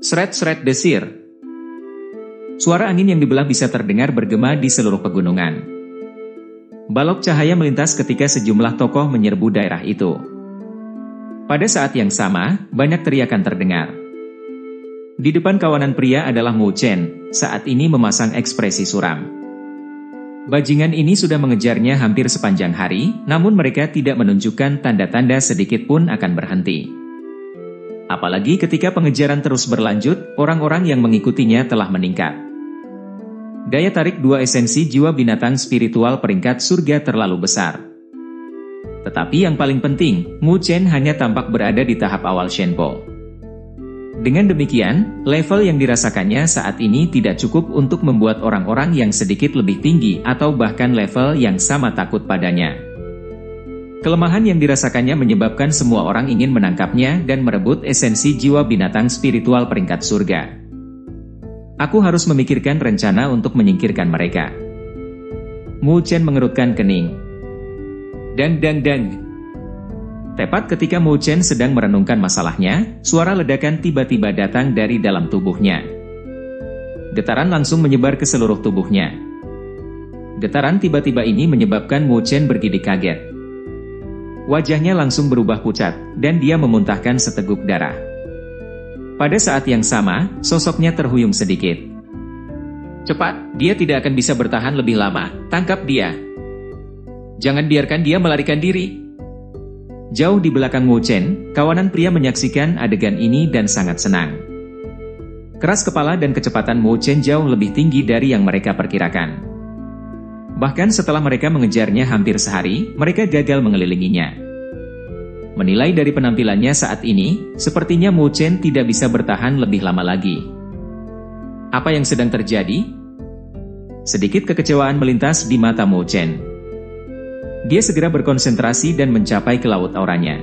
Seret-seret desir. Suara angin yang dibelah bisa terdengar bergema di seluruh pegunungan. Balok cahaya melintas ketika sejumlah tokoh menyerbu daerah itu. Pada saat yang sama, banyak teriakan terdengar. Di depan kawanan pria adalah Mu Chen, saat ini memasang ekspresi suram. Bajingan ini sudah mengejarnya hampir sepanjang hari, namun mereka tidak menunjukkan tanda-tanda sedikit pun akan berhenti. Apalagi ketika pengejaran terus berlanjut, orang-orang yang mengikutinya telah meningkat. Daya tarik dua esensi jiwa binatang spiritual peringkat surga terlalu besar. Tetapi yang paling penting, Mu Chen hanya tampak berada di tahap awal Shenpo. Dengan demikian, level yang dirasakannya saat ini tidak cukup untuk membuat orang-orang yang sedikit lebih tinggi atau bahkan level yang sama takut padanya. Kelemahan yang dirasakannya menyebabkan semua orang ingin menangkapnya dan merebut esensi jiwa binatang spiritual peringkat surga. Aku harus memikirkan rencana untuk menyingkirkan mereka. Mu Chen mengerutkan kening. Dang. Tepat ketika Mu Chen sedang merenungkan masalahnya, suara ledakan tiba-tiba datang dari dalam tubuhnya. Getaran langsung menyebar ke seluruh tubuhnya. Getaran tiba-tiba ini menyebabkan Mu Chen bergidik kaget. Wajahnya langsung berubah pucat, dan dia memuntahkan seteguk darah. Pada saat yang sama, sosoknya terhuyung sedikit. Cepat, dia tidak akan bisa bertahan lebih lama, tangkap dia. Jangan biarkan dia melarikan diri. Jauh di belakang Mu Chen, kawanan pria menyaksikan adegan ini dan sangat senang. Keras kepala dan kecepatan Mu Chen jauh lebih tinggi dari yang mereka perkirakan. Bahkan setelah mereka mengejarnya hampir sehari, mereka gagal mengelilinginya. Menilai dari penampilannya saat ini, sepertinya Mu Chen tidak bisa bertahan lebih lama lagi. Apa yang sedang terjadi? Sedikit kekecewaan melintas di mata Mu Chen. Dia segera berkonsentrasi dan mencapai ke laut auranya.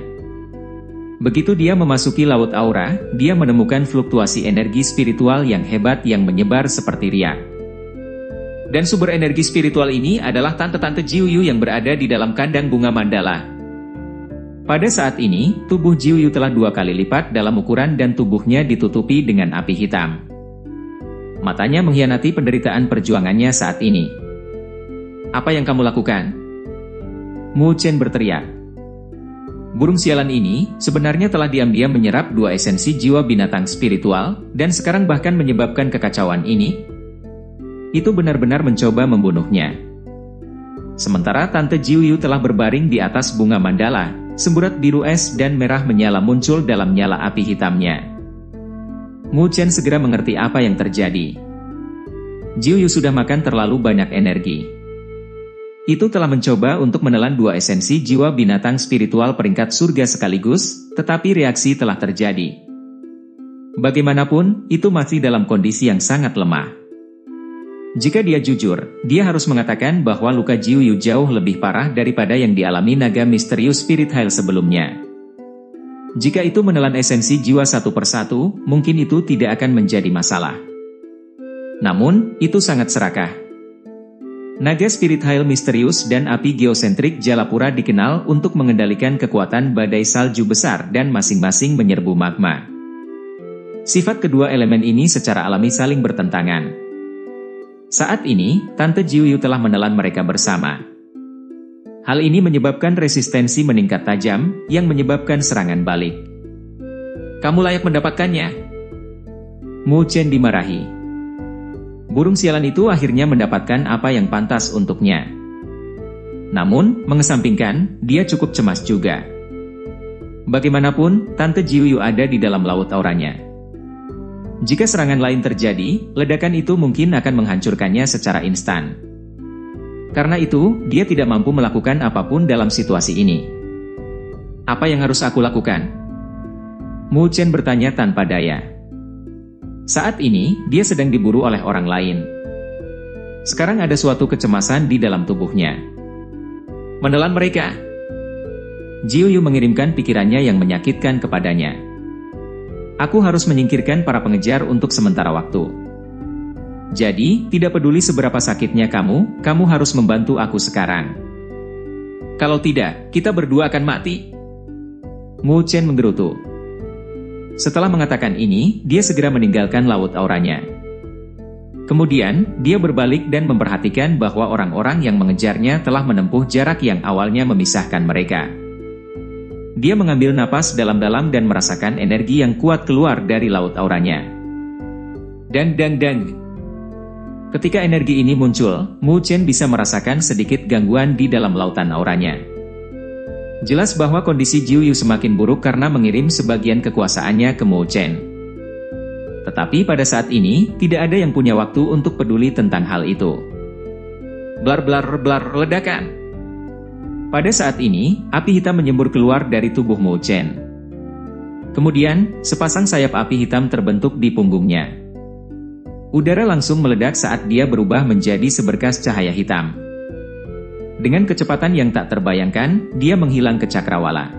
Begitu dia memasuki laut aura, dia menemukan fluktuasi energi spiritual yang hebat yang menyebar seperti riak. Dan sumber energi spiritual ini adalah tante-tante Jiuyu yang berada di dalam kandang bunga mandala. Pada saat ini, tubuh Jiuyu telah 2 kali lipat dalam ukuran dan tubuhnya ditutupi dengan api hitam. Matanya mengkhianati penderitaan perjuangannya saat ini. Apa yang kamu lakukan? Mu Chen berteriak. Burung sialan ini sebenarnya telah diam-diam menyerap 2 esensi jiwa binatang spiritual, dan sekarang bahkan menyebabkan kekacauan ini. Itu benar-benar mencoba membunuhnya. Sementara Tante Jiuyu telah berbaring di atas bunga mandala, semburat biru es dan merah menyala muncul dalam nyala api hitamnya. Mu Chen segera mengerti apa yang terjadi. Jiuyu sudah makan terlalu banyak energi. Itu telah mencoba untuk menelan 2 esensi jiwa binatang spiritual peringkat surga sekaligus, tetapi reaksi telah terjadi. Bagaimanapun, itu masih dalam kondisi yang sangat lemah. Jika dia jujur, dia harus mengatakan bahwa luka Jiuyu jauh lebih parah daripada yang dialami naga misterius Spirit Hile sebelumnya. Jika itu menelan esensi jiwa satu persatu, mungkin itu tidak akan menjadi masalah. Namun, itu sangat serakah. Naga Spirit Hile misterius dan api geosentrik Jalapura dikenal untuk mengendalikan kekuatan badai salju besar dan masing-masing menyerbu magma. Sifat kedua elemen ini secara alami saling bertentangan. Saat ini, Tante Jiuyu telah menelan mereka bersama. Hal ini menyebabkan resistensi meningkat tajam, yang menyebabkan serangan balik. Kamu layak mendapatkannya. Mu Chen dimarahi. Burung sialan itu akhirnya mendapatkan apa yang pantas untuknya. Namun, mengesampingkan, dia cukup cemas juga. Bagaimanapun, Tante Jiuyu ada di dalam laut auranya. Jika serangan lain terjadi, ledakan itu mungkin akan menghancurkannya secara instan. Karena itu, dia tidak mampu melakukan apapun dalam situasi ini. Apa yang harus aku lakukan? Mu Chen bertanya tanpa daya. Saat ini, dia sedang diburu oleh orang lain. Sekarang ada suatu kecemasan di dalam tubuhnya. Menelan mereka. Jiuyu mengirimkan pikirannya yang menyakitkan kepadanya. Aku harus menyingkirkan para pengejar untuk sementara waktu. Jadi, tidak peduli seberapa sakitnya kamu harus membantu aku sekarang. Kalau tidak, kita berdua akan mati. Mu Chen menggerutu. Setelah mengatakan ini, dia segera meninggalkan laut auranya. Kemudian, dia berbalik dan memperhatikan bahwa orang-orang yang mengejarnya telah menempuh jarak yang awalnya memisahkan mereka. Dia mengambil napas dalam-dalam dan merasakan energi yang kuat keluar dari laut auranya. Dang. Ketika energi ini muncul, Mu Chen bisa merasakan sedikit gangguan di dalam lautan auranya. Jelas bahwa kondisi Jiu Yu semakin buruk karena mengirim sebagian kekuasaannya ke Mu Chen. Tetapi pada saat ini, tidak ada yang punya waktu untuk peduli tentang hal itu. Blar ledakan. Pada saat ini, api hitam menyembur keluar dari tubuh Mu Chen. Kemudian, sepasang sayap api hitam terbentuk di punggungnya. Udara langsung meledak saat dia berubah menjadi seberkas cahaya hitam. Dengan kecepatan yang tak terbayangkan, dia menghilang ke cakrawala.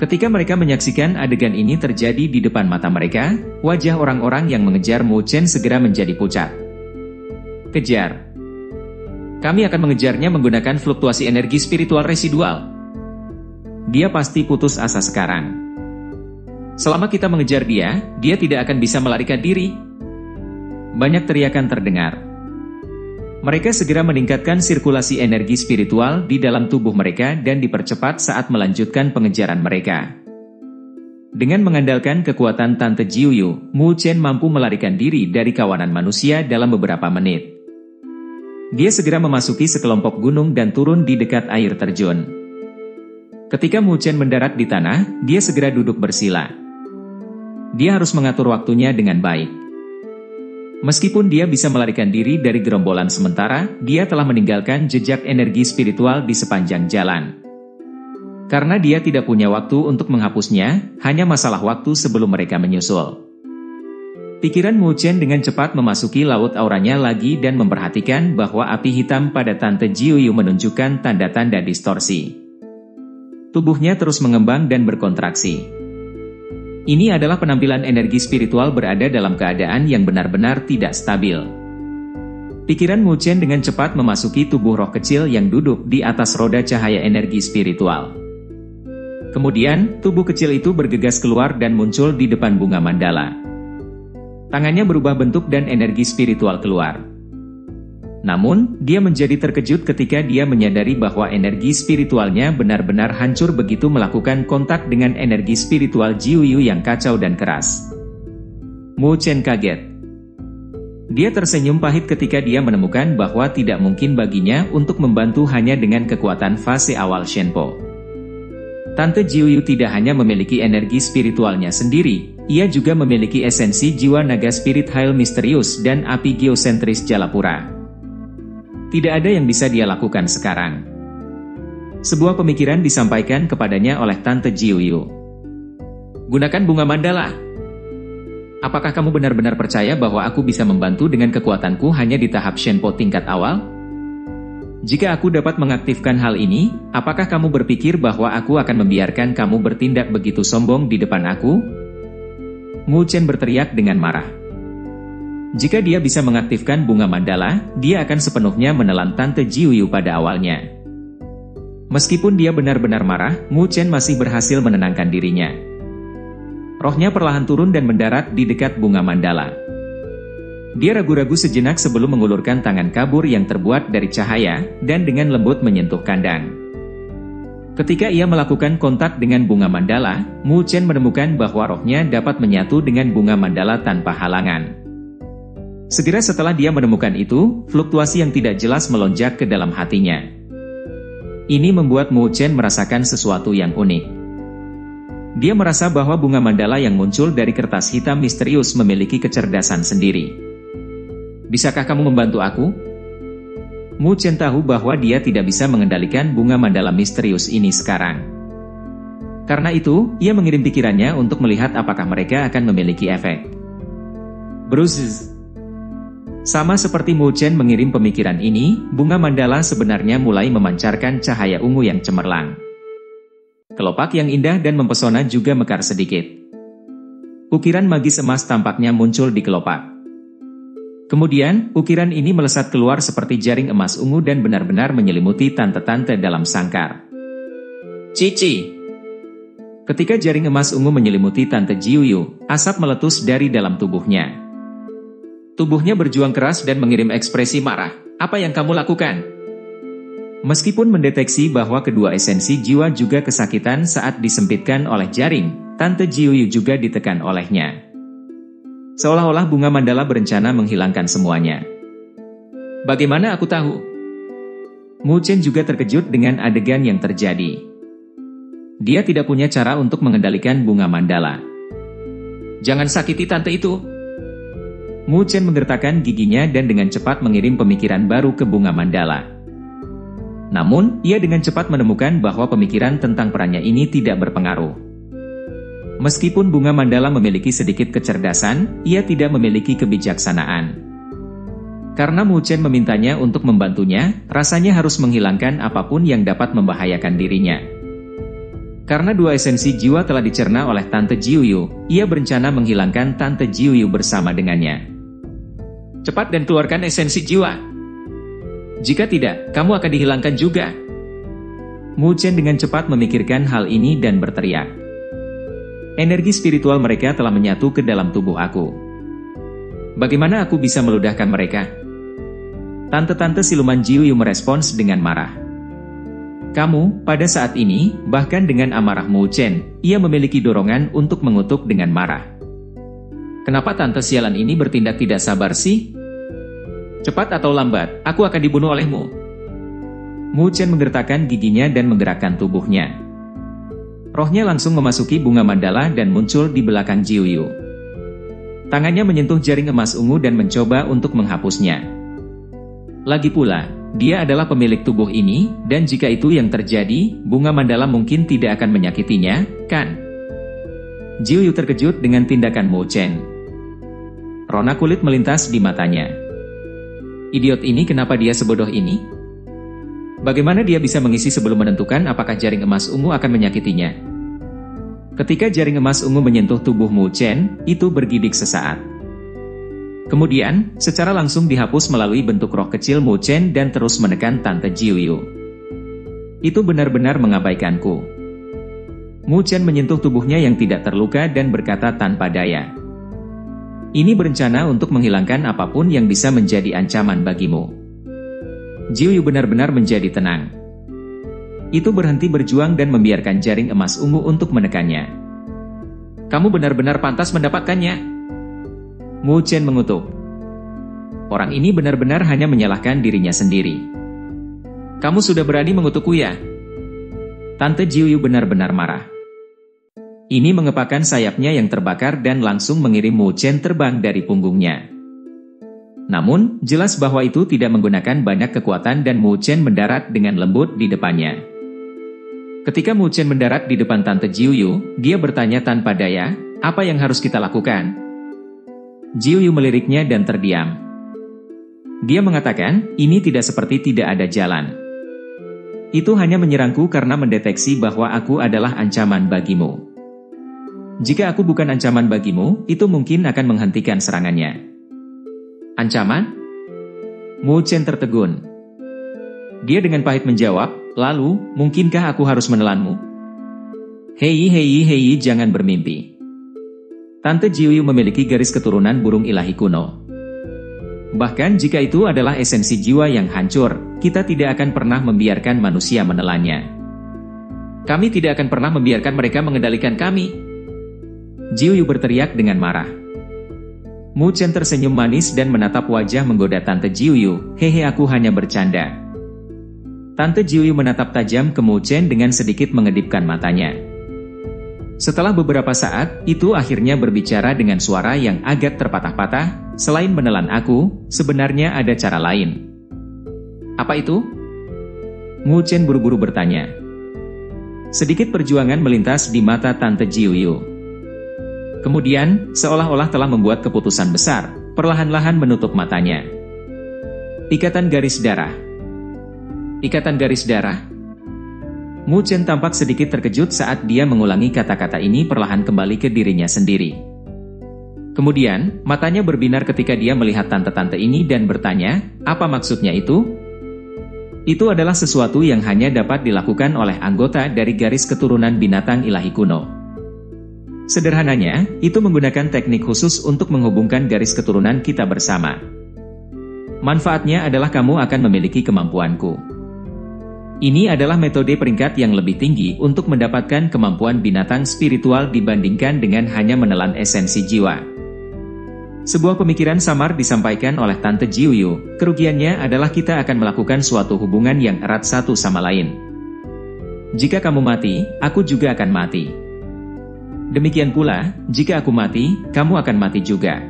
Ketika mereka menyaksikan adegan ini terjadi di depan mata mereka, wajah orang-orang yang mengejar Mu Chen segera menjadi pucat. Kejar. Kami akan mengejarnya menggunakan fluktuasi energi spiritual residual. Dia pasti putus asa sekarang. Selama kita mengejar dia, dia tidak akan bisa melarikan diri. Banyak teriakan terdengar. Mereka segera meningkatkan sirkulasi energi spiritual di dalam tubuh mereka dan dipercepat saat melanjutkan pengejaran mereka. Dengan mengandalkan kekuatan Tante Jiu Yu, Mu Chen mampu melarikan diri dari kawanan manusia dalam beberapa menit. Dia segera memasuki sekelompok gunung dan turun di dekat air terjun. Ketika Mu Chen mendarat di tanah, dia segera duduk bersila. Dia harus mengatur waktunya dengan baik. Meskipun dia bisa melarikan diri dari gerombolan sementara, dia telah meninggalkan jejak energi spiritual di sepanjang jalan. Karena dia tidak punya waktu untuk menghapusnya, hanya masalah waktu sebelum mereka menyusul. Pikiran Mu Chen dengan cepat memasuki laut auranya lagi dan memperhatikan bahwa api hitam pada Tante Jiu Yu menunjukkan tanda-tanda distorsi. Tubuhnya terus mengembang dan berkontraksi. Ini adalah penampilan energi spiritual berada dalam keadaan yang benar-benar tidak stabil. Pikiran Mu Chen dengan cepat memasuki tubuh roh kecil yang duduk di atas roda cahaya energi spiritual. Kemudian, tubuh kecil itu bergegas keluar dan muncul di depan bunga mandala. Tangannya berubah bentuk dan energi spiritual keluar. Namun, dia menjadi terkejut ketika dia menyadari bahwa energi spiritualnya benar-benar hancur begitu melakukan kontak dengan energi spiritual Jiu Yu yang kacau dan keras. Mu Chen kaget. Dia tersenyum pahit ketika dia menemukan bahwa tidak mungkin baginya untuk membantu hanya dengan kekuatan fase awal Shenpo. Tante Jiu Yu tidak hanya memiliki energi spiritualnya sendiri, ia juga memiliki esensi jiwa naga spirit Hail misterius dan api geosentris Jalapura. Tidak ada yang bisa dia lakukan sekarang. Sebuah pemikiran disampaikan kepadanya oleh Tante Jiu Yu. Gunakan bunga mandala. Apakah kamu benar-benar percaya bahwa aku bisa membantu dengan kekuatanku hanya di tahap Shenpo tingkat awal? Jika aku dapat mengaktifkan hal ini, apakah kamu berpikir bahwa aku akan membiarkan kamu bertindak begitu sombong di depan aku? Mu Chen berteriak dengan marah. Jika dia bisa mengaktifkan bunga mandala, dia akan sepenuhnya menelan Tante Jiu Yu pada awalnya. Meskipun dia benar-benar marah, Mu Chen masih berhasil menenangkan dirinya. Rohnya perlahan turun dan mendarat di dekat bunga mandala. Dia ragu-ragu sejenak sebelum mengulurkan tangan kabur yang terbuat dari cahaya, dan dengan lembut menyentuh kandang. Ketika ia melakukan kontak dengan bunga mandala, Mu Chen menemukan bahwa rohnya dapat menyatu dengan bunga mandala tanpa halangan. Segera setelah dia menemukan itu, fluktuasi yang tidak jelas melonjak ke dalam hatinya. Ini membuat Mu Chen merasakan sesuatu yang unik. Dia merasa bahwa bunga mandala yang muncul dari kertas hitam misterius memiliki kecerdasan sendiri. Bisakah kamu membantu aku? Mu Chen tahu bahwa dia tidak bisa mengendalikan bunga mandala misterius ini sekarang. Karena itu, ia mengirim pikirannya untuk melihat apakah mereka akan memiliki efek. Bruzzz. Sama seperti Mu Chen mengirim pemikiran ini, bunga mandala sebenarnya mulai memancarkan cahaya ungu yang cemerlang. Kelopak yang indah dan mempesona juga mekar sedikit. Ukiran magis emas tampaknya muncul di kelopak. Kemudian, ukiran ini melesat keluar seperti jaring emas ungu dan benar-benar menyelimuti tante-tante dalam sangkar. Cici! Ketika jaring emas ungu menyelimuti Tante Jiuyu, asap meletus dari dalam tubuhnya. Tubuhnya berjuang keras dan mengirim ekspresi marah. Apa yang kamu lakukan? Meskipun mendeteksi bahwa kedua esensi jiwa juga kesakitan saat disempitkan oleh jaring, Tante Jiuyu juga ditekan olehnya. Seolah-olah bunga mandala berencana menghilangkan semuanya. Bagaimana aku tahu? Mu Chen juga terkejut dengan adegan yang terjadi. Dia tidak punya cara untuk mengendalikan bunga mandala. Jangan sakiti tante itu. Mu Chen menggertakkan giginya dan dengan cepat mengirim pemikiran baru ke bunga mandala. Namun, ia dengan cepat menemukan bahwa pemikiran tentang perannya ini tidak berpengaruh. Meskipun bunga mandala memiliki sedikit kecerdasan, ia tidak memiliki kebijaksanaan. Karena Mu Chen memintanya untuk membantunya, rasanya harus menghilangkan apapun yang dapat membahayakan dirinya. Karena dua esensi jiwa telah dicerna oleh Tante Jiuyu, ia berencana menghilangkan Tante Jiuyu bersama dengannya. Cepat dan keluarkan esensi jiwa. Jika tidak, kamu akan dihilangkan juga. Mu Chen dengan cepat memikirkan hal ini dan berteriak. Energi spiritual mereka telah menyatu ke dalam tubuh aku. Bagaimana aku bisa meludahkan mereka? Tante-tante siluman Jiuyu merespons dengan marah. Kamu, pada saat ini, bahkan dengan amarah Mu Chen, ia memiliki dorongan untuk mengutuk dengan marah. Kenapa tante sialan ini bertindak tidak sabar sih? Cepat atau lambat, aku akan dibunuh olehmu. Mu Chen menggertakkan giginya dan menggerakkan tubuhnya. Rohnya langsung memasuki bunga mandala dan muncul di belakang Jiuyu. Tangannya menyentuh jaring emas ungu dan mencoba untuk menghapusnya. Lagi pula, dia adalah pemilik tubuh ini, dan jika itu yang terjadi, bunga mandala mungkin tidak akan menyakitinya, kan? Jiuyu terkejut dengan tindakan Mu Chen. Rona kulit melintas di matanya. Idiot ini kenapa dia sebodoh ini? Bagaimana dia bisa mengisi sebelum menentukan apakah jaring emas ungu akan menyakitinya? Ketika jaring emas ungu menyentuh tubuh Mu Chen, itu bergidik sesaat. Kemudian, secara langsung dihapus melalui bentuk roh kecil Mu Chen dan terus menekan Tante Jiuyu. Itu benar-benar mengabaikanku. Mu Chen menyentuh tubuhnya yang tidak terluka dan berkata tanpa daya. Ini berencana untuk menghilangkan apapun yang bisa menjadi ancaman bagimu. Jiuyu benar-benar menjadi tenang. Itu berhenti berjuang dan membiarkan jaring emas ungu untuk menekannya. Kamu benar-benar pantas mendapatkannya. Mu Chen mengutuk. Orang ini benar-benar hanya menyalahkan dirinya sendiri. Kamu sudah berani mengutukku ya? Tante Jiuyu benar-benar marah. Ini mengepakkan sayapnya yang terbakar dan langsung mengirim Mu Chen terbang dari punggungnya. Namun, jelas bahwa itu tidak menggunakan banyak kekuatan dan Mu Chen mendarat dengan lembut di depannya. Ketika Mu Chen mendarat di depan Tante Jiuyu, dia bertanya tanpa daya, apa yang harus kita lakukan? Jiuyu meliriknya dan terdiam. Dia mengatakan, ini tidak seperti tidak ada jalan. Itu hanya menyerangku karena mendeteksi bahwa aku adalah ancaman bagimu. Jika aku bukan ancaman bagimu, itu mungkin akan menghentikan serangannya. Ancaman? Mu Chen tertegun. Dia dengan pahit menjawab, lalu, mungkinkah aku harus menelanmu? Hei, jangan bermimpi. Tante Jiuyu memiliki garis keturunan burung ilahi kuno. Bahkan jika itu adalah esensi jiwa yang hancur, kita tidak akan pernah membiarkan manusia menelannya. Kami tidak akan pernah membiarkan mereka mengendalikan kami. Jiuyu berteriak dengan marah. Mu Chen tersenyum manis dan menatap wajah menggoda Tante Jiuyu, hehe aku hanya bercanda. Tante Jiuyu menatap tajam ke Mu Chen dengan sedikit mengedipkan matanya. Setelah beberapa saat, itu akhirnya berbicara dengan suara yang agak terpatah-patah, selain menelan aku, sebenarnya ada cara lain. Apa itu? Mu Chen buru-buru bertanya. Sedikit perjuangan melintas di mata Tante Jiuyu. Kemudian, seolah-olah telah membuat keputusan besar, perlahan-lahan menutup matanya. Ikatan garis darah. Ikatan garis darah. Mu Chen tampak sedikit terkejut saat dia mengulangi kata-kata ini perlahan kembali ke dirinya sendiri. Kemudian, matanya berbinar ketika dia melihat tante-tante ini dan bertanya, apa maksudnya itu? Itu adalah sesuatu yang hanya dapat dilakukan oleh anggota dari garis keturunan binatang ilahi kuno. Sederhananya, itu menggunakan teknik khusus untuk menghubungkan garis keturunan kita bersama. Manfaatnya adalah kamu akan memiliki kemampuanku. Ini adalah metode peringkat yang lebih tinggi untuk mendapatkan kemampuan binatang spiritual dibandingkan dengan hanya menelan esensi jiwa. Sebuah pemikiran samar disampaikan oleh Tante Jiuyu, kerugiannya adalah kita akan melakukan suatu hubungan yang erat satu sama lain. Jika kamu mati, aku juga akan mati. Demikian pula, jika aku mati, kamu akan mati juga.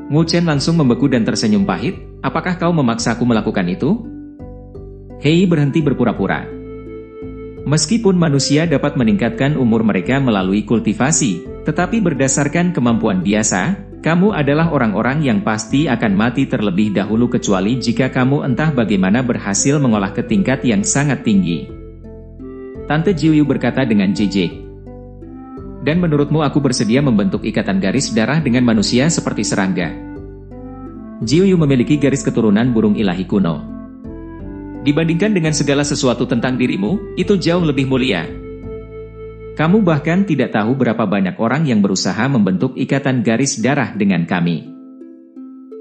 Mu Chen langsung membeku dan tersenyum pahit, apakah kau memaksaku melakukan itu? Hei, berhenti berpura-pura. Meskipun manusia dapat meningkatkan umur mereka melalui kultivasi, tetapi berdasarkan kemampuan biasa, kamu adalah orang-orang yang pasti akan mati terlebih dahulu kecuali jika kamu entah bagaimana berhasil mengolah ke tingkat yang sangat tinggi. Tante Jiuyu berkata dengan jijik. Dan menurutmu aku bersedia membentuk ikatan garis darah dengan manusia seperti serangga? Jiuyu memiliki garis keturunan burung ilahi kuno. Dibandingkan dengan segala sesuatu tentang dirimu, itu jauh lebih mulia. Kamu bahkan tidak tahu berapa banyak orang yang berusaha membentuk ikatan garis darah dengan kami.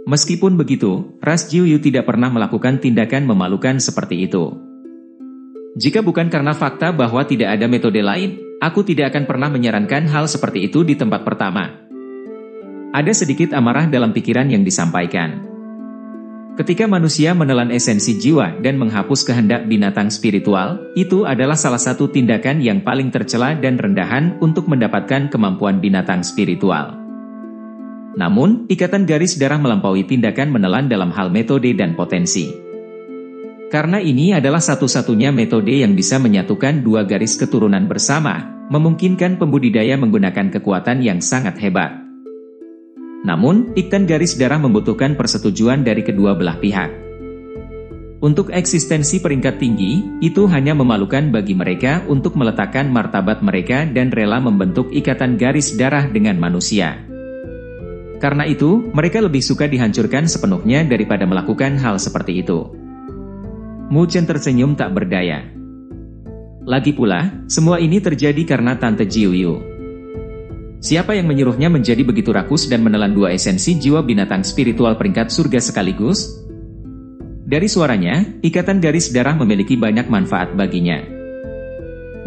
Meskipun begitu, ras Jiuyu tidak pernah melakukan tindakan memalukan seperti itu. Jika bukan karena fakta bahwa tidak ada metode lain, aku tidak akan pernah menyarankan hal seperti itu di tempat pertama. Ada sedikit amarah dalam pikiran yang disampaikan. Ketika manusia menelan esensi jiwa dan menghapus kehendak binatang spiritual, itu adalah salah satu tindakan yang paling tercela dan rendahan untuk mendapatkan kemampuan binatang spiritual. Namun, ikatan garis darah melampaui tindakan menelan dalam hal metode dan potensi. Karena ini adalah satu-satunya metode yang bisa menyatukan dua garis keturunan bersama, memungkinkan pembudidaya menggunakan kekuatan yang sangat hebat. Namun, ikatan garis darah membutuhkan persetujuan dari kedua belah pihak. Untuk eksistensi peringkat tinggi, itu hanya memalukan bagi mereka untuk meletakkan martabat mereka dan rela membentuk ikatan garis darah dengan manusia. Karena itu, mereka lebih suka dihancurkan sepenuhnya daripada melakukan hal seperti itu. Mu Chen tersenyum tak berdaya. Lagi pula, semua ini terjadi karena Tante Jiuyu. Siapa yang menyuruhnya menjadi begitu rakus dan menelan dua esensi jiwa binatang spiritual peringkat surga sekaligus? Dari suaranya, ikatan garis darah memiliki banyak manfaat baginya.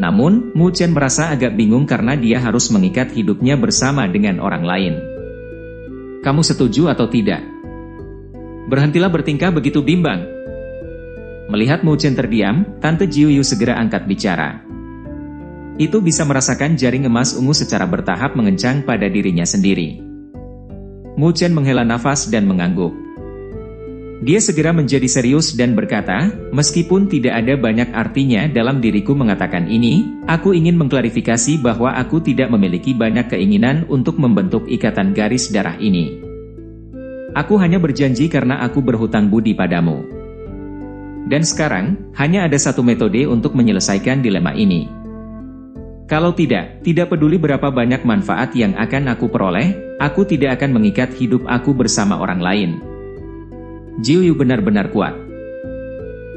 Namun, Mu Chen merasa agak bingung karena dia harus mengikat hidupnya bersama dengan orang lain. Kamu setuju atau tidak? Berhentilah bertingkah begitu bimbang. Melihat Mu Chen terdiam, Tante Jiuyu segera angkat bicara. Itu bisa merasakan jaring emas ungu secara bertahap mengencang pada dirinya sendiri. Mu Chen menghela nafas dan mengangguk. Dia segera menjadi serius dan berkata, meskipun tidak ada banyak artinya dalam diriku mengatakan ini, aku ingin mengklarifikasi bahwa aku tidak memiliki banyak keinginan untuk membentuk ikatan garis darah ini. Aku hanya berjanji karena aku berhutang budi padamu. Dan sekarang, hanya ada satu metode untuk menyelesaikan dilema ini. Kalau tidak peduli berapa banyak manfaat yang akan aku peroleh, aku tidak akan mengikat hidup aku bersama orang lain. Jiuyu benar-benar kuat.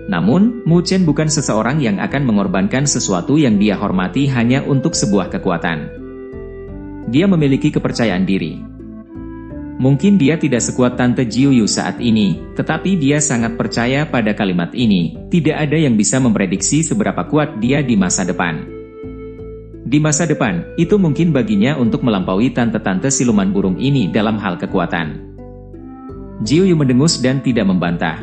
Namun, Mu Chen bukan seseorang yang akan mengorbankan sesuatu yang dia hormati hanya untuk sebuah kekuatan. Dia memiliki kepercayaan diri. Mungkin dia tidak sekuat Tante Jiuyu saat ini, tetapi dia sangat percaya pada kalimat ini, tidak ada yang bisa memprediksi seberapa kuat dia di masa depan. Di masa depan, itu mungkin baginya untuk melampaui tante-tante siluman burung ini dalam hal kekuatan. Jiuyu mendengus dan tidak membantah.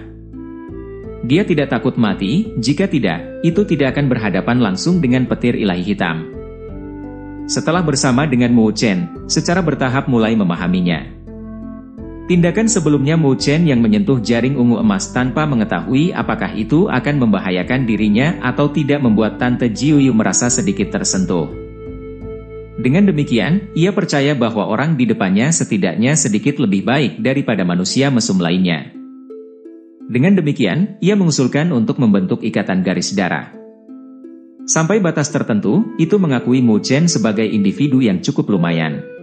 Dia tidak takut mati, jika tidak, itu tidak akan berhadapan langsung dengan petir ilahi hitam. Setelah bersama dengan Mu Chen, secara bertahap mulai memahaminya. Tindakan sebelumnya Mu Chen yang menyentuh jaring ungu emas tanpa mengetahui apakah itu akan membahayakan dirinya atau tidak membuat Tante Jiuyu merasa sedikit tersentuh. Dengan demikian, ia percaya bahwa orang di depannya setidaknya sedikit lebih baik daripada manusia mesum lainnya. Dengan demikian, ia mengusulkan untuk membentuk ikatan garis darah. Sampai batas tertentu, itu mengakui Mu Chen sebagai individu yang cukup lumayan.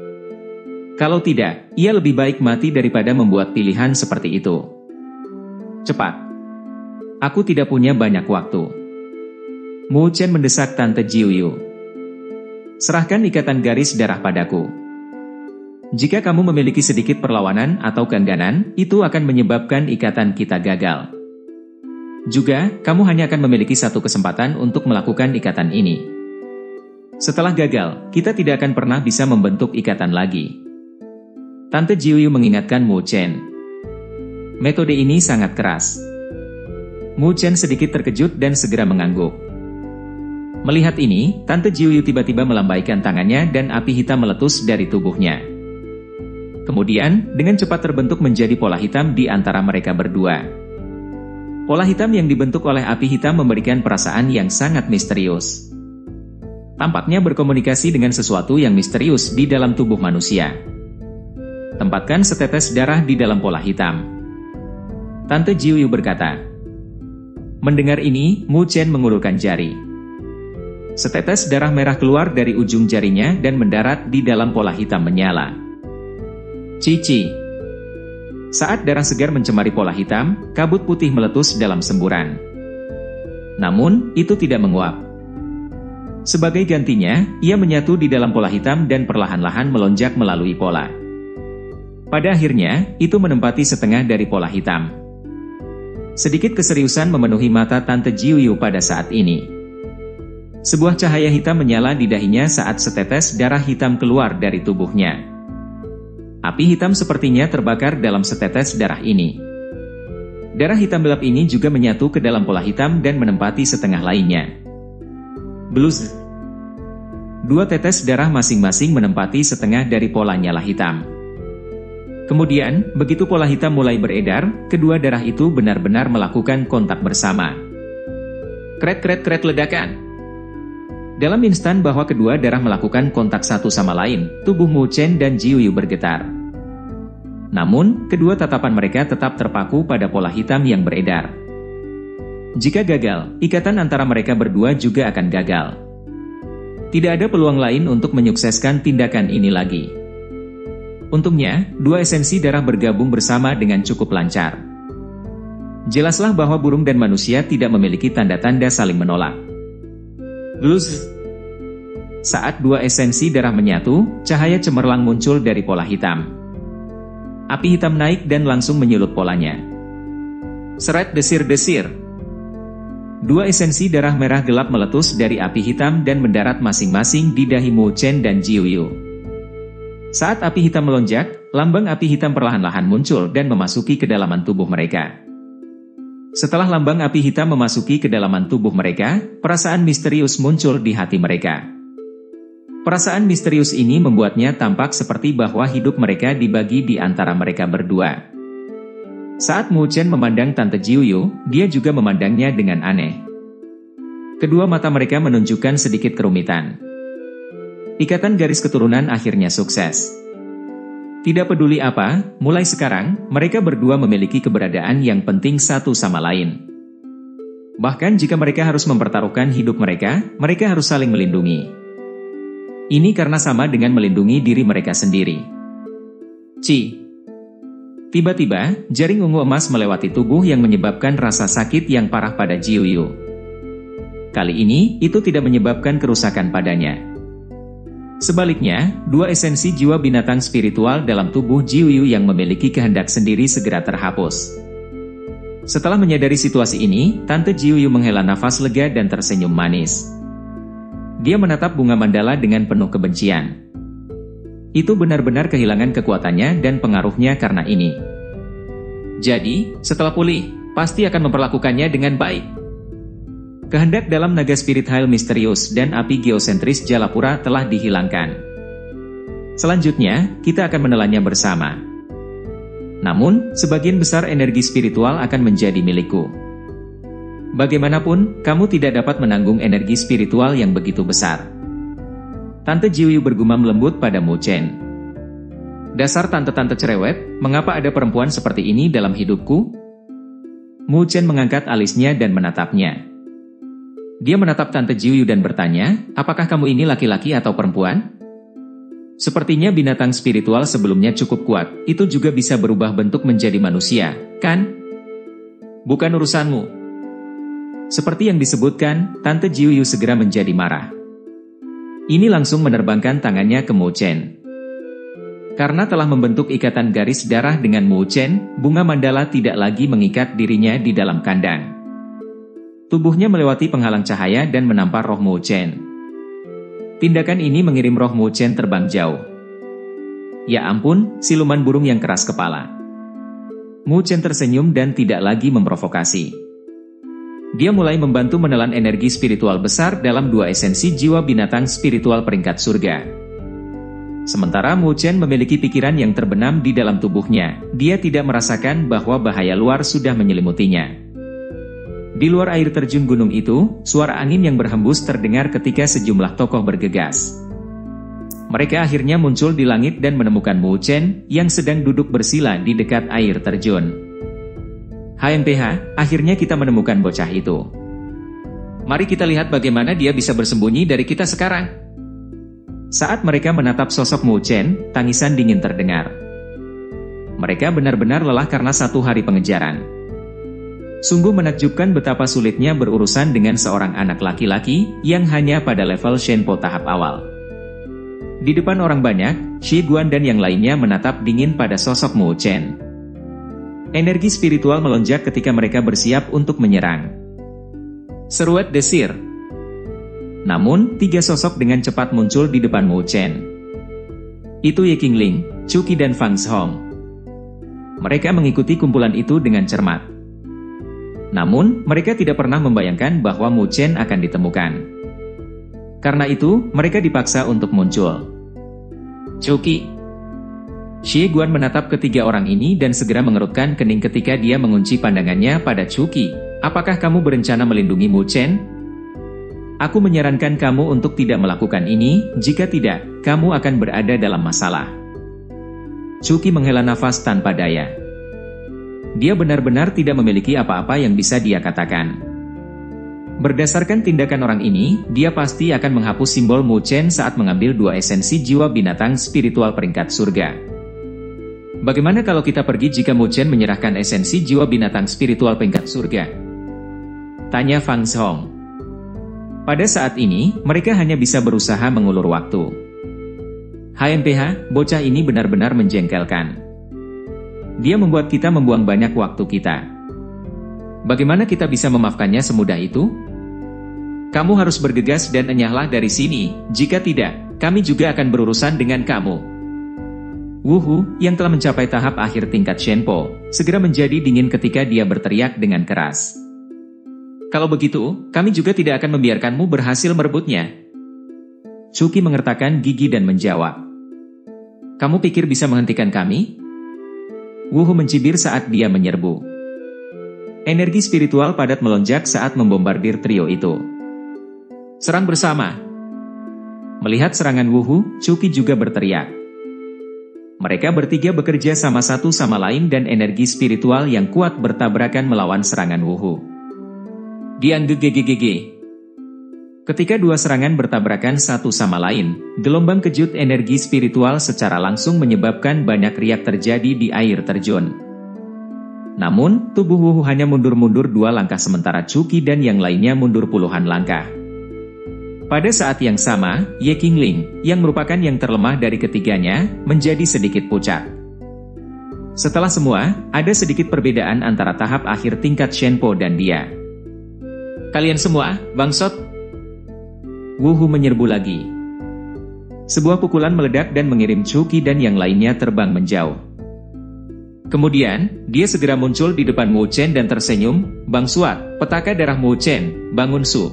Kalau tidak, ia lebih baik mati daripada membuat pilihan seperti itu. Cepat. Aku tidak punya banyak waktu. Mu Chen mendesak Tante Jiuyu. Serahkan ikatan garis darah padaku. Jika kamu memiliki sedikit perlawanan atau keengganan, itu akan menyebabkan ikatan kita gagal. Juga, kamu hanya akan memiliki satu kesempatan untuk melakukan ikatan ini. Setelah gagal, kita tidak akan pernah bisa membentuk ikatan lagi. Tante Jiuyu mengingatkan Mu Chen. Metode ini sangat keras. Mu Chen sedikit terkejut dan segera mengangguk. Melihat ini, Tante Jiuyu tiba-tiba melambaikan tangannya dan api hitam meletus dari tubuhnya. Kemudian, dengan cepat terbentuk menjadi pola hitam di antara mereka berdua. Pola hitam yang dibentuk oleh api hitam memberikan perasaan yang sangat misterius. Tampaknya berkomunikasi dengan sesuatu yang misterius di dalam tubuh manusia. Tempatkan setetes darah di dalam pola hitam. Tante Jiuyu berkata. Mendengar ini, Mu Chen mengulurkan jari. Setetes darah merah keluar dari ujung jarinya dan mendarat di dalam pola hitam menyala. Cici. Saat darah segar mencemari pola hitam, kabut putih meletus dalam semburan. Namun, itu tidak menguap. Sebagai gantinya, ia menyatu di dalam pola hitam dan perlahan-lahan melonjak melalui pola. Pada akhirnya, itu menempati setengah dari pola hitam. Sedikit keseriusan memenuhi mata Tante Jiuyu pada saat ini. Sebuah cahaya hitam menyala di dahinya saat setetes darah hitam keluar dari tubuhnya. Api hitam sepertinya terbakar dalam setetes darah ini. Darah hitam gelap ini juga menyatu ke dalam pola hitam dan menempati setengah lainnya. Blus. 2 tetes darah masing-masing menempati setengah dari pola nyala hitam. Kemudian, begitu pola hitam mulai beredar, kedua darah itu benar-benar melakukan kontak bersama. Kret-kret-kret ledakan. Dalam instan bahwa kedua darah melakukan kontak satu sama lain, tubuh Mu Chen dan Jiuyu bergetar. Namun, kedua tatapan mereka tetap terpaku pada pola hitam yang beredar. Jika gagal, ikatan antara mereka berdua juga akan gagal. Tidak ada peluang lain untuk menyukseskan tindakan ini lagi. Untungnya, dua esensi darah bergabung bersama dengan cukup lancar. Jelaslah bahwa burung dan manusia tidak memiliki tanda-tanda saling menolak. Blus. Saat dua esensi darah menyatu, cahaya cemerlang muncul dari pola hitam. Api hitam naik dan langsung menyulut polanya. Seret desir-desir. Dua esensi darah merah gelap meletus dari api hitam dan mendarat masing-masing di dahi Mu Chen dan Jiuyu. Saat api hitam melonjak, lambang api hitam perlahan-lahan muncul dan memasuki kedalaman tubuh mereka. Setelah lambang api hitam memasuki kedalaman tubuh mereka, perasaan misterius muncul di hati mereka. Perasaan misterius ini membuatnya tampak seperti bahwa hidup mereka dibagi di antara mereka berdua. Saat Mu Chen memandang Tante Jiuyu, dia juga memandangnya dengan aneh. Kedua mata mereka menunjukkan sedikit kerumitan. Ikatan garis keturunan akhirnya sukses. Tidak peduli apa, mulai sekarang, mereka berdua memiliki keberadaan yang penting satu sama lain. Bahkan jika mereka harus mempertaruhkan hidup mereka harus saling melindungi. Ini karena sama dengan melindungi diri mereka sendiri. Tiba-tiba, jaring ungu emas melewati tubuh yang menyebabkan rasa sakit yang parah pada Jiuyu. Kali ini, itu tidak menyebabkan kerusakan padanya. Sebaliknya, dua esensi jiwa binatang spiritual dalam tubuh Jiuyu yang memiliki kehendak sendiri segera terhapus. Setelah menyadari situasi ini, Tante Jiuyu menghela nafas lega dan tersenyum manis. Dia menatap bunga mandala dengan penuh kebencian. Itu benar-benar kehilangan kekuatannya dan pengaruhnya karena ini. Jadi, setelah pulih, pasti akan memperlakukannya dengan baik. Kehendak dalam naga spirit hal misterius dan api geosentris Jalapura telah dihilangkan. Selanjutnya, kita akan menelannya bersama. Namun, sebagian besar energi spiritual akan menjadi milikku. Bagaimanapun, kamu tidak dapat menanggung energi spiritual yang begitu besar. Tante Jiuyu bergumam lembut pada Mu Chen. Dasar tante-tante cerewet, mengapa ada perempuan seperti ini dalam hidupku? Mu Chen mengangkat alisnya dan menatapnya. Dia menatap Tante Jiuyu dan bertanya, apakah kamu ini laki-laki atau perempuan? Sepertinya binatang spiritual sebelumnya cukup kuat, itu juga bisa berubah bentuk menjadi manusia, kan? Bukan urusanmu. Seperti yang disebutkan, Tante Jiuyu segera menjadi marah. Ini langsung menerbangkan tangannya ke Mu Chen. Karena telah membentuk ikatan garis darah dengan Mu Chen, bunga mandala tidak lagi mengikat dirinya di dalam kandang. Tubuhnya melewati penghalang cahaya dan menampar roh Mu Chen. Tindakan ini mengirim roh Mu Chen terbang jauh. Ya ampun, siluman burung yang keras kepala. Mu Chen tersenyum dan tidak lagi memprovokasi. Dia mulai membantu menelan energi spiritual besar dalam 2 esensi jiwa binatang spiritual peringkat surga. Sementara Mu Chen memiliki pikiran yang terbenam di dalam tubuhnya, dia tidak merasakan bahwa bahaya luar sudah menyelimutinya. Di luar air terjun gunung itu, suara angin yang berhembus terdengar ketika sejumlah tokoh bergegas. Mereka akhirnya muncul di langit dan menemukan Mu Chen, yang sedang duduk bersila di dekat air terjun. HMPH, akhirnya kita menemukan bocah itu. Mari kita lihat bagaimana dia bisa bersembunyi dari kita sekarang. Saat mereka menatap sosok Mu Chen, tangisan dingin terdengar. Mereka benar-benar lelah karena 1 hari pengejaran. Sungguh menakjubkan betapa sulitnya berurusan dengan seorang anak laki-laki yang hanya pada level Shenpo tahap awal. Di depan orang banyak, Shi Guan dan yang lainnya menatap dingin pada sosok Mu Chen. Energi spiritual melonjak ketika mereka bersiap untuk menyerang. Seruat desir. Namun, 3 sosok dengan cepat muncul di depan Mu Chen. Itu Ye Qingling, Chu Qi dan Fang Zhong. Mereka mengikuti kumpulan itu dengan cermat. Namun, mereka tidak pernah membayangkan bahwa Mu Chen akan ditemukan. Karena itu, mereka dipaksa untuk muncul. Chu Qi. Shi Guan menatap ketiga orang ini dan segera mengerutkan kening ketika dia mengunci pandangannya pada Chu Qi. Apakah kamu berencana melindungi Mu Chen? Aku menyarankan kamu untuk tidak melakukan ini, jika tidak, kamu akan berada dalam masalah. Chu Qi menghela nafas tanpa daya. Dia benar-benar tidak memiliki apa-apa yang bisa dia katakan. Berdasarkan tindakan orang ini, dia pasti akan menghapus simbol Mu Chen saat mengambil 2 esensi jiwa binatang spiritual peringkat surga. Bagaimana kalau kita pergi jika Mu Chen menyerahkan esensi jiwa binatang spiritual peringkat surga? Tanya Fang Zhong. Pada saat ini, mereka hanya bisa berusaha mengulur waktu. HMPH, bocah ini benar-benar menjengkelkan. Dia membuat kita membuang banyak waktu kita. Bagaimana kita bisa memaafkannya semudah itu? Kamu harus bergegas dan enyahlah dari sini, jika tidak, kami juga akan berurusan dengan kamu. Wu Hu, yang telah mencapai tahap akhir tingkat Shenpo, segera menjadi dingin ketika dia berteriak dengan keras. Kalau begitu, kami juga tidak akan membiarkanmu berhasil merebutnya. Chu Qi mengertakkan gigi dan menjawab. Kamu pikir bisa menghentikan kami? Wu Hu mencibir saat dia menyerbu. Energi spiritual padat melonjak saat membombardir trio itu. Serang bersama. Melihat serangan Wu Hu, Chu Qi juga berteriak. Mereka bertiga bekerja sama satu sama lain dan energi spiritual yang kuat bertabrakan melawan serangan Wu Hu. Dianggegegegege. Ketika 2 serangan bertabrakan satu sama lain, gelombang kejut energi spiritual secara langsung menyebabkan banyak riak terjadi di air terjun. Namun, tubuh Wu Hu hanya mundur-mundur 2 langkah sementara Chu Qi dan yang lainnya mundur puluhan langkah. Pada saat yang sama, Ye Qingling, yang merupakan yang terlemah dari ketiganya, menjadi sedikit pucat. Setelah semua, ada sedikit perbedaan antara tahap akhir tingkat Shenpo dan dia. Kalian semua, bangsot! Wu Hu menyerbu lagi. Sebuah pukulan meledak dan mengirim Chu Qi dan yang lainnya terbang menjauh. Kemudian, dia segera muncul di depan Mu Chen dan tersenyum, Bang Suat, petaka darah Mu Chen, bangun Su.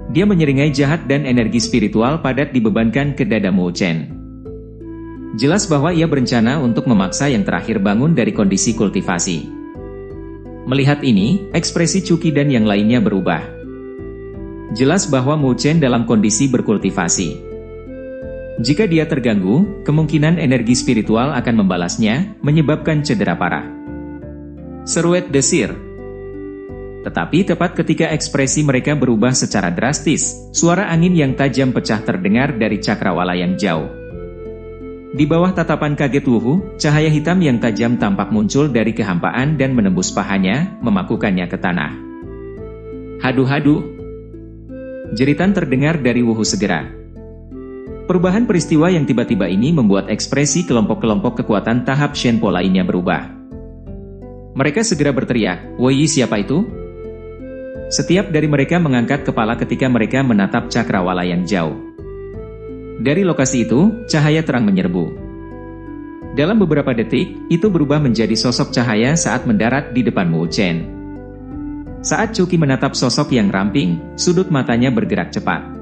Dia menyeringai jahat dan energi spiritual padat dibebankan ke dada Mu Chen. Jelas bahwa ia berencana untuk memaksa yang terakhir bangun dari kondisi kultivasi. Melihat ini, ekspresi Chu Qi dan yang lainnya berubah. Jelas bahwa Mu Chen dalam kondisi berkultivasi. Jika dia terganggu, kemungkinan energi spiritual akan membalasnya, menyebabkan cedera parah. Seruet desir. Tetapi tepat ketika ekspresi mereka berubah secara drastis, suara angin yang tajam pecah terdengar dari cakrawala yang jauh. Di bawah tatapan kaget Wu Hu, cahaya hitam yang tajam tampak muncul dari kehampaan dan menembus pahanya, memakukannya ke tanah. Hadu-hadu. Jeritan terdengar dari Wu Hu segera. Perubahan peristiwa yang tiba-tiba ini membuat ekspresi kelompok-kelompok kekuatan tahap Shenpo lainnya berubah. Mereka segera berteriak, "Woi, siapa itu?" Setiap dari mereka mengangkat kepala ketika mereka menatap cakrawala yang jauh. Dari lokasi itu, cahaya terang menyerbu. Dalam beberapa detik, itu berubah menjadi sosok cahaya saat mendarat di depan Mu Chen. Saat Cuki menatap sosok yang ramping, sudut matanya bergerak cepat.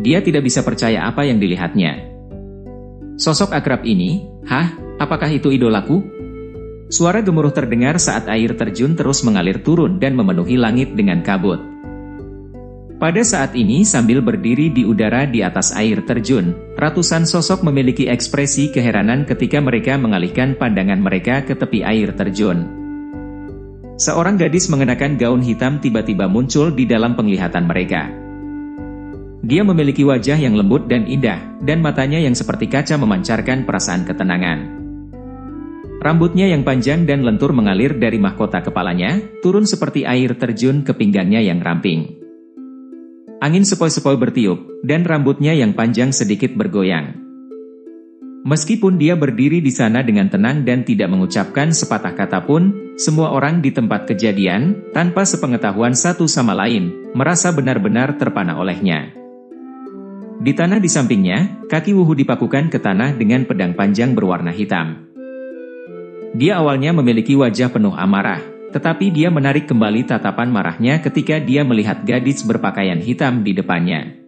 Dia tidak bisa percaya apa yang dilihatnya. Sosok akrab ini, "Hah, apakah itu idolaku?" Suara gemuruh terdengar saat air terjun terus mengalir turun dan memenuhi langit dengan kabut. Pada saat ini sambil berdiri di udara di atas air terjun, ratusan sosok memiliki ekspresi keheranan ketika mereka mengalihkan pandangan mereka ke tepi air terjun. Seorang gadis mengenakan gaun hitam tiba-tiba muncul di dalam penglihatan mereka. Dia memiliki wajah yang lembut dan indah, dan matanya yang seperti kaca memancarkan perasaan ketenangan. Rambutnya yang panjang dan lentur mengalir dari mahkota kepalanya, turun seperti air terjun ke pinggangnya yang ramping. Angin sepoi-sepoi bertiup, dan rambutnya yang panjang sedikit bergoyang. Meskipun dia berdiri di sana dengan tenang dan tidak mengucapkan sepatah kata pun, semua orang di tempat kejadian, tanpa sepengetahuan satu sama lain, merasa benar-benar terpana olehnya. Di tanah di sampingnya, kaki Wuhu dipakukan ke tanah dengan pedang panjang berwarna hitam. Dia awalnya memiliki wajah penuh amarah, tetapi dia menarik kembali tatapan marahnya ketika dia melihat gadis berpakaian hitam di depannya.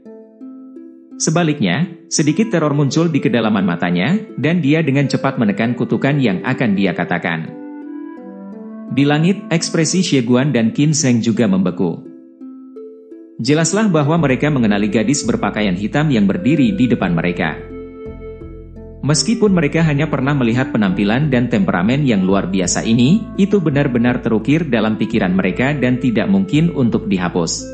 Sebaliknya, sedikit teror muncul di kedalaman matanya, dan dia dengan cepat menekan kutukan yang akan dia katakan. Di langit, ekspresi Xie Guan dan Qin Sheng juga membeku. Jelaslah bahwa mereka mengenali gadis berpakaian hitam yang berdiri di depan mereka. Meskipun mereka hanya pernah melihat penampilan dan temperamen yang luar biasa ini, itu benar-benar terukir dalam pikiran mereka dan tidak mungkin untuk dihapus.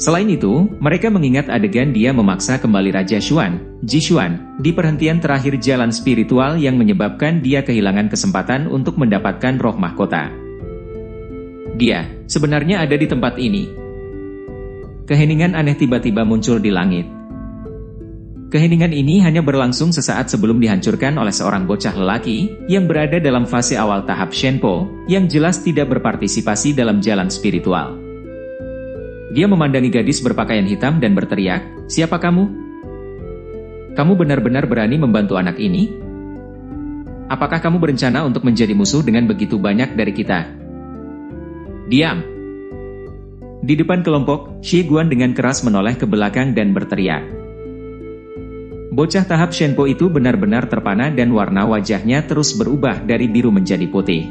Selain itu, mereka mengingat adegan dia memaksa kembali Raja Xuan, Ji Xuan, di perhentian terakhir jalan spiritual yang menyebabkan dia kehilangan kesempatan untuk mendapatkan roh mahkota. Dia sebenarnya ada di tempat ini. Keheningan aneh tiba-tiba muncul di langit. Keheningan ini hanya berlangsung sesaat sebelum dihancurkan oleh seorang bocah lelaki, yang berada dalam fase awal tahap Shenpo, yang jelas tidak berpartisipasi dalam jalan spiritual. Dia memandangi gadis berpakaian hitam dan berteriak, "Siapa kamu? Kamu benar-benar berani membantu anak ini? Apakah kamu berencana untuk menjadi musuh dengan begitu banyak dari kita?" "Diam!" Di depan kelompok, Xie Guan dengan keras menoleh ke belakang dan berteriak. Bocah tahap Shenpo itu benar-benar terpana dan warna wajahnya terus berubah dari biru menjadi putih.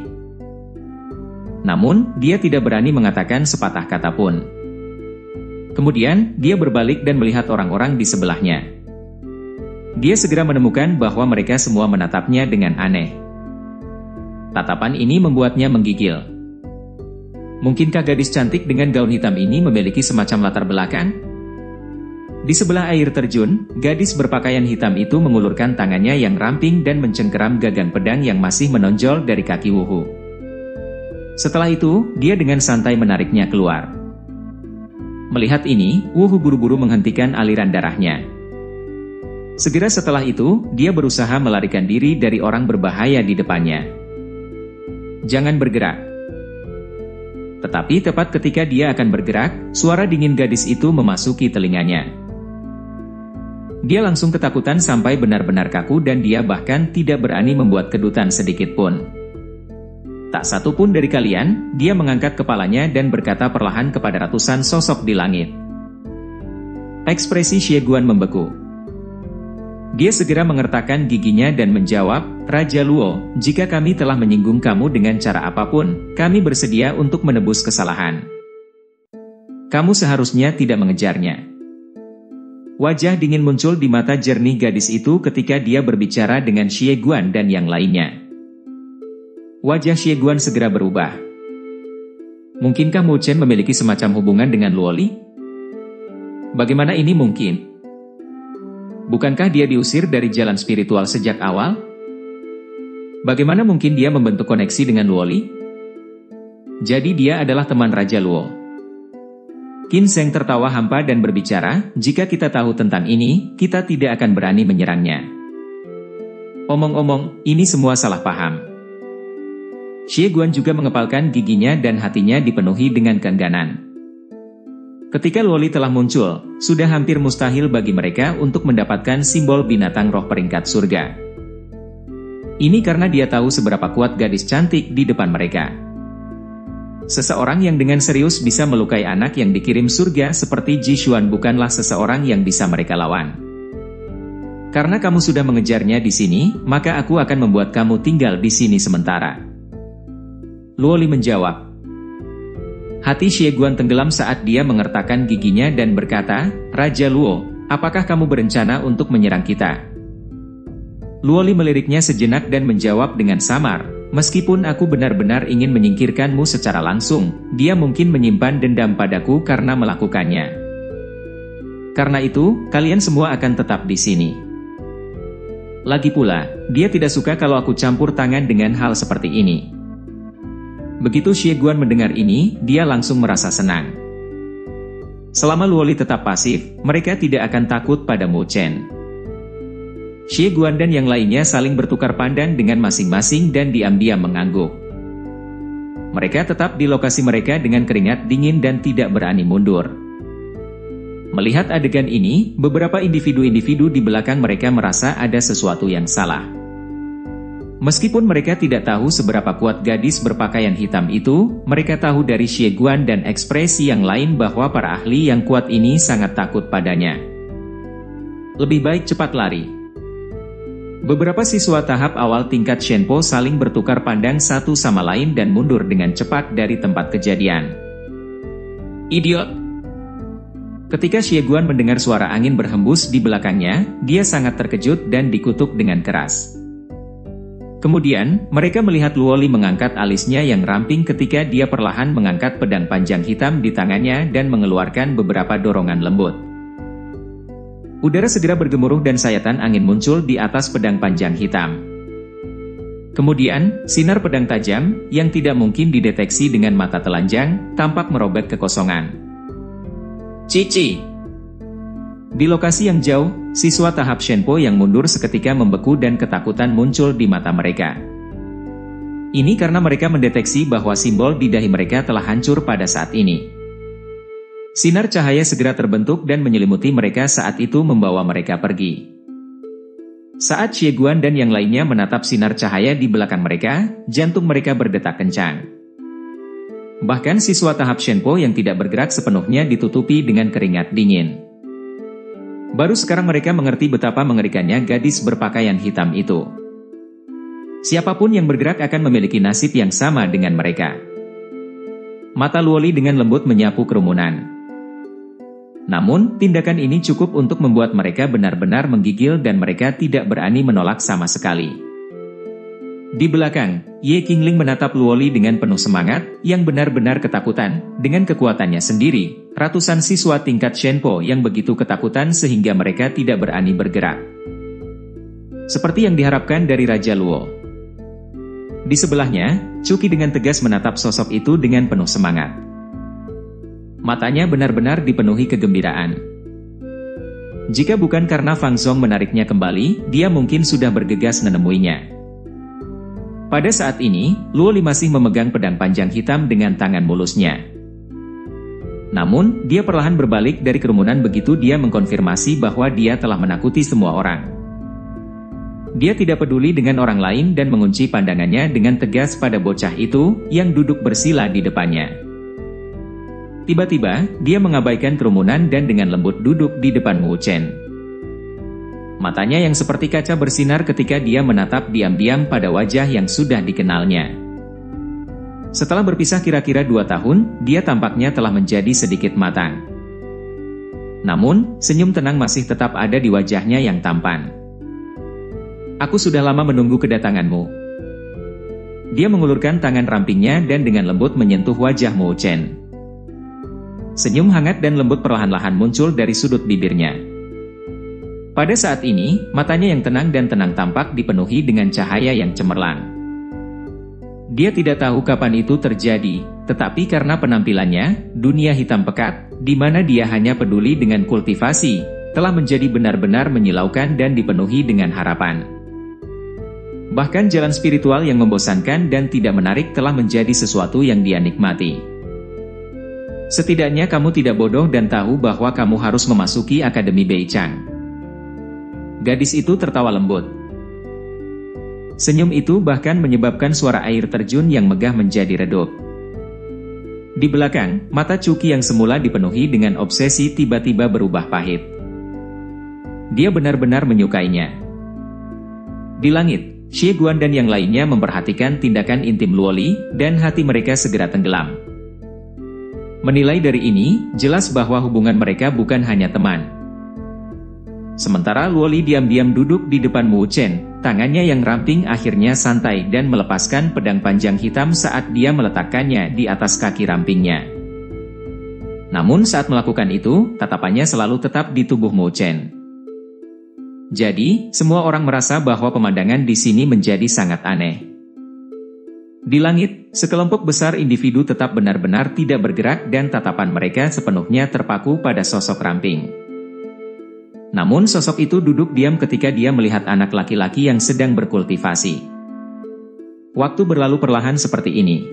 Namun, dia tidak berani mengatakan sepatah kata pun. Kemudian, dia berbalik dan melihat orang-orang di sebelahnya. Dia segera menemukan bahwa mereka semua menatapnya dengan aneh. Tatapan ini membuatnya menggigil. Mungkinkah gadis cantik dengan gaun hitam ini memiliki semacam latar belakang? Di sebelah air terjun, gadis berpakaian hitam itu mengulurkan tangannya yang ramping dan mencengkeram gagang pedang yang masih menonjol dari kaki Wuhu. Setelah itu, dia dengan santai menariknya keluar. Melihat ini, Wuhu buru-buru menghentikan aliran darahnya. Segera setelah itu, dia berusaha melarikan diri dari orang berbahaya di depannya. "Jangan bergerak." Tetapi tepat ketika dia akan bergerak, suara dingin gadis itu memasuki telinganya. Dia langsung ketakutan sampai benar-benar kaku dan dia bahkan tidak berani membuat kedutan sedikit pun. Tak satu pun dari kalian, dia mengangkat kepalanya dan berkata perlahan kepada ratusan sosok di langit. Ekspresi Xie Guan membeku. Dia segera mengertakkan giginya dan menjawab, "Raja Luo, jika kami telah menyinggung kamu dengan cara apapun, kami bersedia untuk menebus kesalahan. Kamu seharusnya tidak mengejarnya." Wajah dingin muncul di mata jernih gadis itu ketika dia berbicara dengan Xie Guan dan yang lainnya. Wajah Xie Guan segera berubah. Mungkinkah Mu Chen memiliki semacam hubungan dengan Luo Li? Bagaimana ini mungkin? Bukankah dia diusir dari jalan spiritual sejak awal? Bagaimana mungkin dia membentuk koneksi dengan Luo Li? Jadi dia adalah teman Raja Luo. Qin Zheng tertawa hampa dan berbicara, jika kita tahu tentang ini, kita tidak akan berani menyerangnya. Omong-omong, ini semua salah paham. Xie Guan juga mengepalkan giginya dan hatinya dipenuhi dengan keengganan. Ketika Luoli telah muncul, sudah hampir mustahil bagi mereka untuk mendapatkan simbol binatang roh peringkat surga. Ini karena dia tahu seberapa kuat gadis cantik di depan mereka. Seseorang yang dengan serius bisa melukai anak yang dikirim surga seperti Ji Xuan bukanlah seseorang yang bisa mereka lawan. Karena kamu sudah mengejarnya di sini, maka aku akan membuat kamu tinggal di sini sementara. Luoli menjawab. Hati Xie Guan tenggelam saat dia mengertakkan giginya dan berkata, Raja Luo, apakah kamu berencana untuk menyerang kita? Luoli meliriknya sejenak dan menjawab dengan samar, meskipun aku benar-benar ingin menyingkirkanmu secara langsung, dia mungkin menyimpan dendam padaku karena melakukannya. Karena itu, kalian semua akan tetap di sini. Lagi pula, dia tidak suka kalau aku campur tangan dengan hal seperti ini. Begitu Xie Guan mendengar ini, dia langsung merasa senang. Selama Luoli tetap pasif, mereka tidak akan takut pada Mu Chen. Xie Guan dan yang lainnya saling bertukar pandang dengan masing-masing dan diam-diam mengangguk. Mereka tetap di lokasi mereka dengan keringat dingin dan tidak berani mundur. Melihat adegan ini, beberapa individu-individu di belakang mereka merasa ada sesuatu yang salah. Meskipun mereka tidak tahu seberapa kuat gadis berpakaian hitam itu, mereka tahu dari Xie Guan dan ekspresi yang lain bahwa para ahli yang kuat ini sangat takut padanya. Lebih baik cepat lari. Beberapa siswa tahap awal tingkat Shenpo saling bertukar pandang satu sama lain dan mundur dengan cepat dari tempat kejadian. Idiot! Ketika Xie Guan mendengar suara angin berhembus di belakangnya, dia sangat terkejut dan dikutuk dengan keras. Kemudian, mereka melihat Luoli mengangkat alisnya yang ramping ketika dia perlahan mengangkat pedang panjang hitam di tangannya dan mengeluarkan beberapa dorongan lembut. Udara segera bergemuruh dan sayatan angin muncul di atas pedang panjang hitam. Kemudian, sinar pedang tajam, yang tidak mungkin dideteksi dengan mata telanjang, tampak merobek kekosongan. Cici! Di lokasi yang jauh, siswa tahap Shenpo yang mundur seketika membeku dan ketakutan muncul di mata mereka. Ini karena mereka mendeteksi bahwa simbol di dahi mereka telah hancur pada saat ini. Sinar cahaya segera terbentuk dan menyelimuti mereka saat itu membawa mereka pergi. Saat Xie Guan dan yang lainnya menatap sinar cahaya di belakang mereka, jantung mereka berdetak kencang. Bahkan siswa tahap Shenpo yang tidak bergerak sepenuhnya ditutupi dengan keringat dingin. Baru sekarang mereka mengerti betapa mengerikannya gadis berpakaian hitam itu. Siapapun yang bergerak akan memiliki nasib yang sama dengan mereka. Mata Luoli dengan lembut menyapu kerumunan. Namun, tindakan ini cukup untuk membuat mereka benar-benar menggigil dan mereka tidak berani menolak sama sekali. Di belakang, Ye Qingling menatap Luoli dengan penuh semangat, yang benar-benar ketakutan. Dengan kekuatannya sendiri, ratusan siswa tingkat Shenpo yang begitu ketakutan sehingga mereka tidak berani bergerak. Seperti yang diharapkan dari Raja Luo. Di sebelahnya, Cuki dengan tegas menatap sosok itu dengan penuh semangat. Matanya benar-benar dipenuhi kegembiraan. Jika bukan karena Fang Zong menariknya kembali, dia mungkin sudah bergegas menemuinya. Pada saat ini, Luoli masih memegang pedang panjang hitam dengan tangan mulusnya. Namun, dia perlahan berbalik dari kerumunan begitu dia mengkonfirmasi bahwa dia telah menakuti semua orang. Dia tidak peduli dengan orang lain dan mengunci pandangannya dengan tegas pada bocah itu, yang duduk bersila di depannya. Tiba-tiba, dia mengabaikan kerumunan dan dengan lembut duduk di depan Mu Chen. Matanya yang seperti kaca bersinar ketika dia menatap diam-diam pada wajah yang sudah dikenalnya. Setelah berpisah kira-kira 2 tahun, dia tampaknya telah menjadi sedikit matang. Namun, senyum tenang masih tetap ada di wajahnya yang tampan. Aku sudah lama menunggu kedatanganmu. Dia mengulurkan tangan rampingnya dan dengan lembut menyentuh wajah Mu Chen. Senyum hangat dan lembut perlahan-lahan muncul dari sudut bibirnya. Pada saat ini, matanya yang tenang dan tenang tampak dipenuhi dengan cahaya yang cemerlang. Dia tidak tahu kapan itu terjadi, tetapi karena penampilannya, dunia hitam pekat, di mana dia hanya peduli dengan kultivasi, telah menjadi benar-benar menyilaukan dan dipenuhi dengan harapan. Bahkan jalan spiritual yang membosankan dan tidak menarik telah menjadi sesuatu yang dia nikmati. Setidaknya kamu tidak bodoh dan tahu bahwa kamu harus memasuki Akademi Beichang. Gadis itu tertawa lembut. Senyum itu bahkan menyebabkan suara air terjun yang megah menjadi redup. Di belakang, mata Cuki yang semula dipenuhi dengan obsesi tiba-tiba berubah pahit. Dia benar-benar menyukainya. Di langit, Xie Guan dan yang lainnya memperhatikan tindakan intim Luoli, dan hati mereka segera tenggelam. Menilai dari ini, jelas bahwa hubungan mereka bukan hanya teman. Sementara Luoli diam-diam duduk di depan Mu Chen, tangannya yang ramping akhirnya santai dan melepaskan pedang panjang hitam saat dia meletakkannya di atas kaki rampingnya. Namun saat melakukan itu, tatapannya selalu tetap di tubuh Mu Chen. Jadi, semua orang merasa bahwa pemandangan di sini menjadi sangat aneh. Di langit, sekelompok besar individu tetap benar-benar tidak bergerak dan tatapan mereka sepenuhnya terpaku pada sosok ramping. Namun sosok itu duduk diam ketika dia melihat anak laki-laki yang sedang berkultivasi. Waktu berlalu perlahan seperti ini.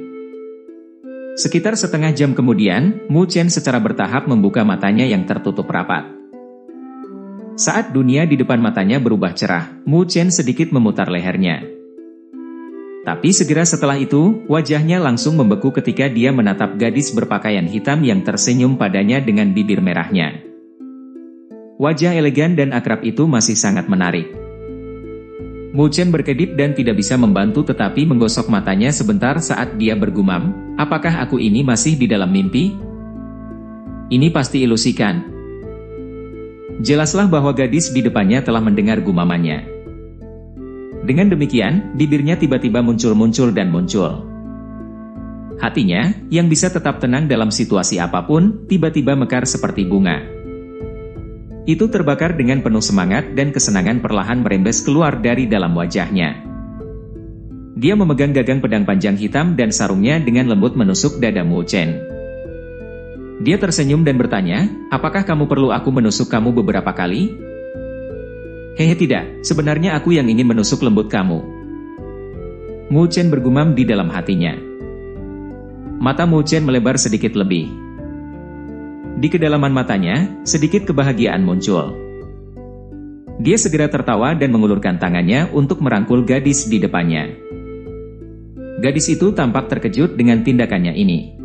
Sekitar setengah jam kemudian, Mu Chen secara bertahap membuka matanya yang tertutup rapat. Saat dunia di depan matanya berubah cerah, Mu Chen sedikit memutar lehernya. Tapi segera setelah itu, wajahnya langsung membeku ketika dia menatap gadis berpakaian hitam yang tersenyum padanya dengan bibir merahnya. Wajah elegan dan akrab itu masih sangat menarik. Mu Chen berkedip dan tidak bisa membantu tetapi menggosok matanya sebentar saat dia bergumam, apakah aku ini masih di dalam mimpi? Ini pasti ilusikan. Jelaslah bahwa gadis di depannya telah mendengar gumamannya. Dengan demikian, bibirnya tiba-tiba muncul dan muncul. Hatinya, yang bisa tetap tenang dalam situasi apapun, tiba-tiba mekar seperti bunga. Itu terbakar dengan penuh semangat dan kesenangan perlahan merembes keluar dari dalam wajahnya. Dia memegang gagang pedang panjang hitam dan sarungnya dengan lembut menusuk dada Mu Chen. Dia tersenyum dan bertanya, apakah kamu perlu aku menusuk kamu beberapa kali? Hehe tidak, sebenarnya aku yang ingin menusuk lembut kamu. Mu Chen bergumam di dalam hatinya. Mata Mu Chen melebar sedikit lebih. Di kedalaman matanya, sedikit kebahagiaan muncul. Dia segera tertawa dan mengulurkan tangannya untuk merangkul gadis di depannya. Gadis itu tampak terkejut dengan tindakannya ini.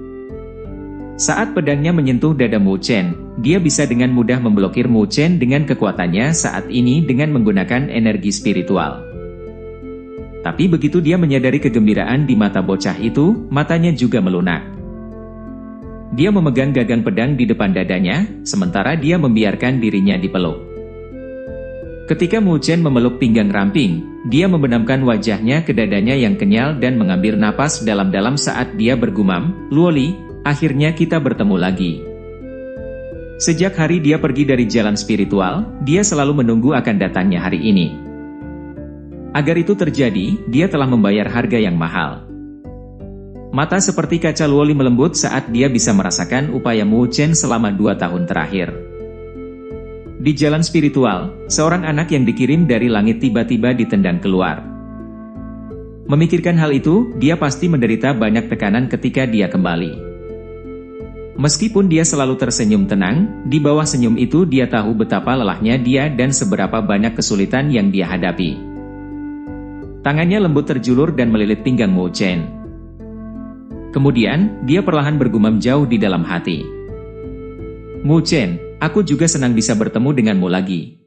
Saat pedangnya menyentuh dada Mu Chen, dia bisa dengan mudah memblokir Mu Chen dengan kekuatannya saat ini dengan menggunakan energi spiritual. Tapi begitu dia menyadari kegembiraan di mata bocah itu, matanya juga melunak. Dia memegang gagang pedang di depan dadanya, sementara dia membiarkan dirinya dipeluk. Ketika Mu Chen memeluk pinggang ramping, dia membenamkan wajahnya ke dadanya yang kenyal dan mengambil napas dalam-dalam saat dia bergumam, Luoli, akhirnya kita bertemu lagi. Sejak hari dia pergi dari jalan spiritual, dia selalu menunggu akan datangnya hari ini. Agar itu terjadi, dia telah membayar harga yang mahal. Mata seperti kaca Luoli melembut saat dia bisa merasakan upaya Mu Chen selama 2 tahun terakhir. Di jalan spiritual, seorang anak yang dikirim dari langit tiba-tiba ditendang keluar. Memikirkan hal itu, dia pasti menderita banyak tekanan ketika dia kembali. Meskipun dia selalu tersenyum tenang, di bawah senyum itu dia tahu betapa lelahnya dia dan seberapa banyak kesulitan yang dia hadapi. Tangannya lembut terjulur dan melilit pinggang Mu Chen. Kemudian, dia perlahan bergumam jauh di dalam hati. Mu Chen, aku juga senang bisa bertemu denganmu lagi.